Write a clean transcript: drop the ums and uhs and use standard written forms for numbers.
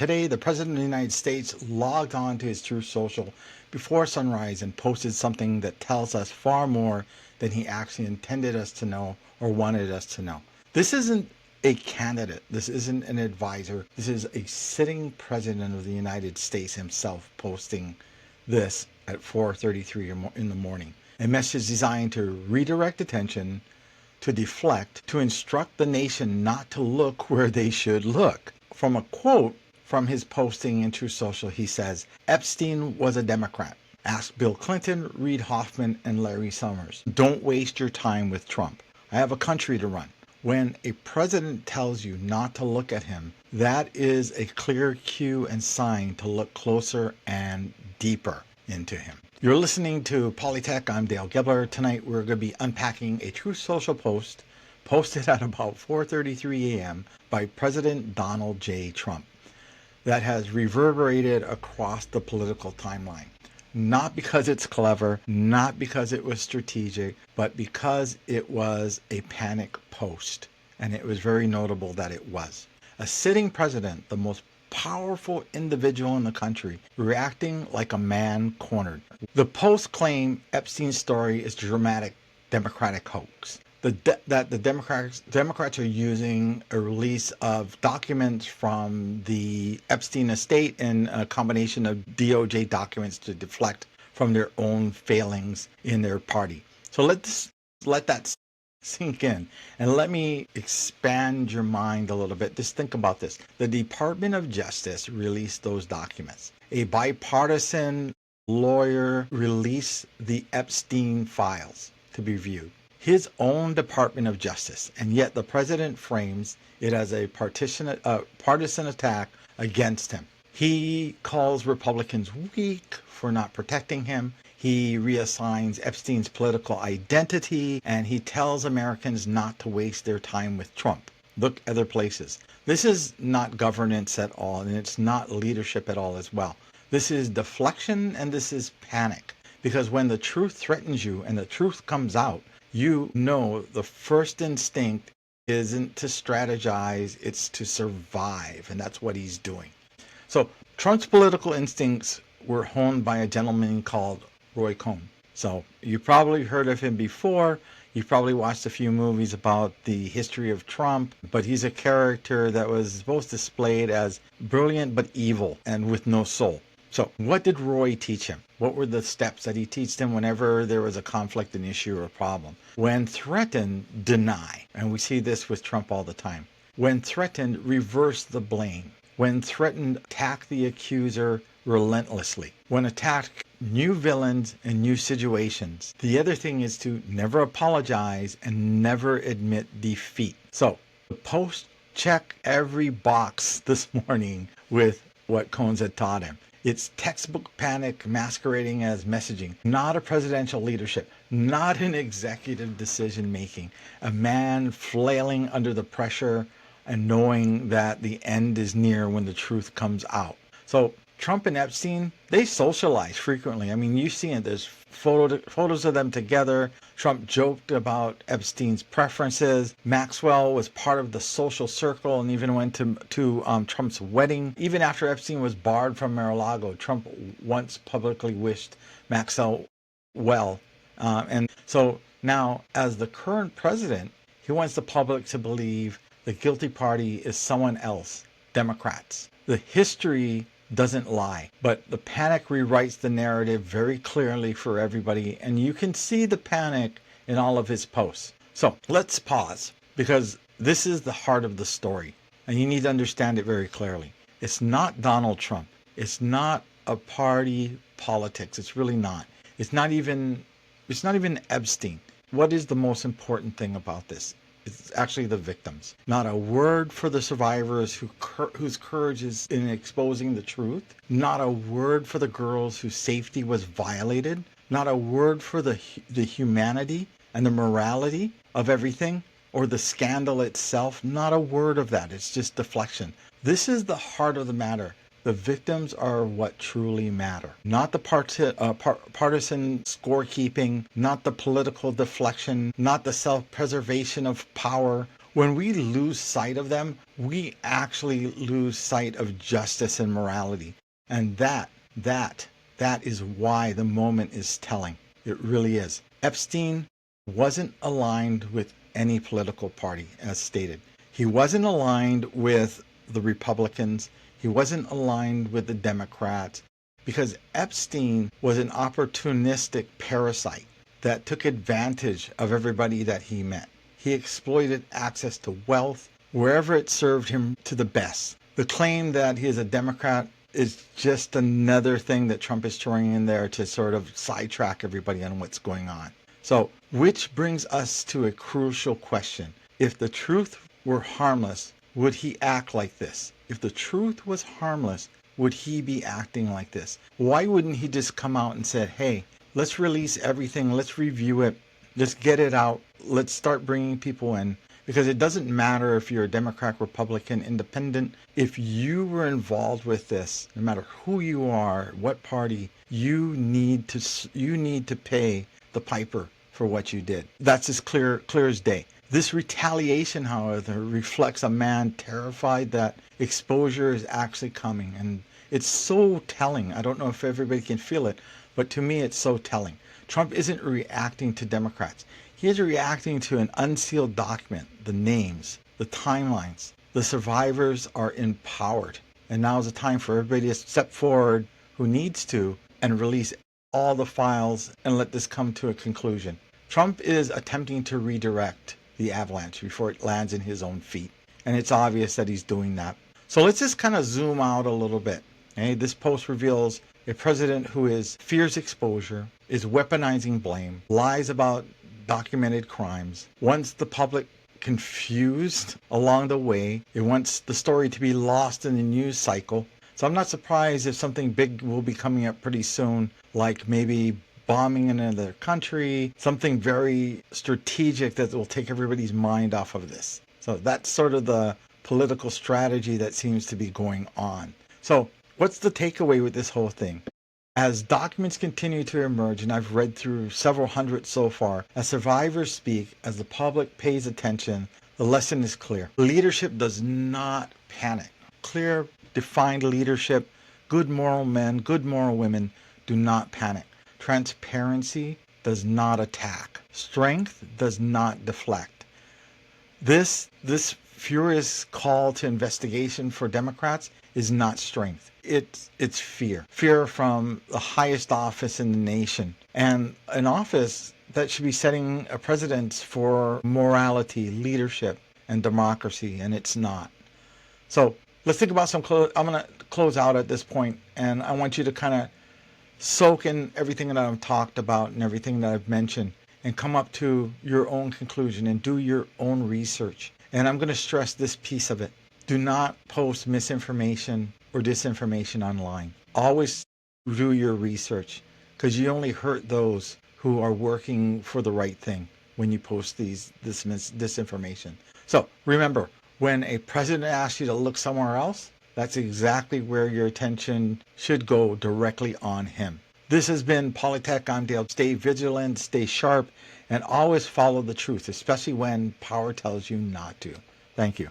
Today, the President of the United States logged on to his Truth Social before sunrise and posted something that tells us far more than he actually intended us to know or wanted us to know. This isn't a candidate. This isn't an advisor. This is a sitting President of the United States himself posting this at 4:33 in the morning. A message designed to redirect attention, to deflect, to instruct the nation not to look where they should look. From a quote from his posting in Truth Social, he says, "Epstein was a Democrat. Ask Bill Clinton, Reid Hoffman, and Larry Summers. Don't waste your time with Trump. I have a country to run." When a president tells you not to look at him, that is a clear cue and sign to look closer and deeper into him. You're listening to POLITECH. I'm Dale Gibler. Tonight we're going to be unpacking a Truth Social post posted at about 4:33 a.m. by President Donald J. Trump that has reverberated across the political timeline. Not because it's clever, not because it was strategic, but because it was a panic post. And it was very notable that it was. A sitting president, the most powerful individual in the country, reacting like a man cornered. The post claimed Epstein's story is a dramatic Democratic hoax. That the Democrats are using a release of documents from the Epstein estate and a combination of DOJ documents to deflect from their own failings in their party. So let that sink in, and let me expand your mind a little bit. Just think about this. The Department of Justice released those documents. A bipartisan lawyer released the Epstein files to be viewed. His own Department of Justice, and yet the president frames it as a partisan attack against him. He calls Republicans weak for not protecting him. He reassigns Epstein's political identity, and he tells Americans not to waste their time with Trump. Look other places. This is not governance at all, and it's not leadership at all as well. This is deflection, and this is panic. Because when the truth threatens you and the truth comes out, you know the first instinct isn't to strategize, it's to survive, and that's what he's doing. So Trump's political instincts were honed by a gentleman called Roy Cohn. So you probably heard of him before. You've probably watched a few movies about the history of Trump, but he's a character that was both displayed as brilliant but evil and with no soul. So what did Roy teach him? What were the steps that he taught him whenever there was a conflict, an issue, or a problem? When threatened, deny. And we see this with Trump all the time. When threatened, reverse the blame. When threatened, attack the accuser relentlessly. When attacked, new villains and new situations. The other thing is to never apologize and never admit defeat. So the post check every box this morning with what Cohn had taught him. It's textbook panic masquerading as messaging, not a presidential leadership, not an executive decision making, a man flailing under the pressure and knowing that the end is near when the truth comes out. So Trump and Epstein, they socialize frequently. I mean, you see it. There's photos of them together. Trump joked about Epstein's preferences. Maxwell was part of the social circle and even went to Trump's wedding. Even after Epstein was barred from Mar-a-Lago, Trump once publicly wished Maxwell well. And so now, as the current president, he wants the public to believe the guilty party is someone else, Democrats. The history doesn't lie, but the panic rewrites the narrative very clearly for everybody, and you can see the panic in all of his posts. So let's pause, because this is the heart of the story, and you need to understand it very clearly. It's not Donald Trump. It's not a party politics. It's really not. It's not even Epstein. What is the most important thing about this? It's actually the victims. Not a word for the survivors whose courage is in exposing the truth. Not a word for the girls whose safety was violated. Not a word for the humanity and the morality of everything, or the scandal itself. Not a word of that. It's just deflection. This is the heart of the matter. The victims are what truly matter. Not the partisan scorekeeping, not the political deflection, not the self-preservation of power. When we lose sight of them, we actually lose sight of justice and morality. And that is why the moment is telling. It really is. Epstein wasn't aligned with any political party, as stated. He wasn't aligned with the Republicans. He wasn't aligned with the Democrats, because Epstein was an opportunistic parasite that took advantage of everybody that he met. He exploited access to wealth wherever it served him to the best. The claim that he is a Democrat is just another thing that Trump is throwing in there to sort of sidetrack everybody on what's going on. So, which brings us to a crucial question. If the truth were harmless, would he act like this? If the truth was harmless, would he be acting like this? Why wouldn't he just come out and say, hey, let's release everything, let's review it, let's get it out, let's start bringing people in? Because it doesn't matter if you're a Democrat, Republican, Independent. If you were involved with this, no matter who you are, what party, you need to pay the piper for what you did. That's as clear as day. This retaliation, however, reflects a man terrified that exposure is actually coming. And it's so telling. I don't know if everybody can feel it, but to me it's so telling. Trump isn't reacting to Democrats. He is reacting to an unsealed document, the names, the timelines. The survivors are empowered. And now is the time for everybody to step forward who needs to and release all the files and let this come to a conclusion. Trump is attempting to redirect the avalanche before it lands in his own feet. And it's obvious that he's doing that. So let's just kind of zoom out a little bit. Okay? This post reveals a president who fears exposure, is weaponizing blame, lies about documented crimes, wants the public confused along the way. It wants the story to be lost in the news cycle. So I'm not surprised if something big will be coming up pretty soon, like maybe bombing in another country, something very strategic that will take everybody's mind off of this. So that's sort of the political strategy that seems to be going on. So what's the takeaway with this whole thing? As documents continue to emerge, and I've read through several hundred so far, as survivors speak, as the public pays attention, the lesson is clear. Leadership does not panic. Clear, defined leadership, good moral men, good moral women do not panic. Transparency does not attack. Strength does not deflect. This furious call to investigation for Democrats is not strength. It's fear. Fear from the highest office in the nation, and an office that should be setting a precedent for morality, leadership, and democracy, and it's not. So let's think about I'm going to close out at this point, and I want you to kind of soak in everything that I've talked about and everything that I've mentioned, and come up to your own conclusion and do your own research. And I'm going to stress this piece of it. Do not post misinformation or disinformation online. Always do your research, because you only hurt those who are working for the right thing when you post this disinformation. So remember, when a president asks you to look somewhere else, that's exactly where your attention should go, directly on him. This has been POLITECH. I'm Dale. Stay vigilant, stay sharp, and always follow the truth, especially when power tells you not to. Thank you.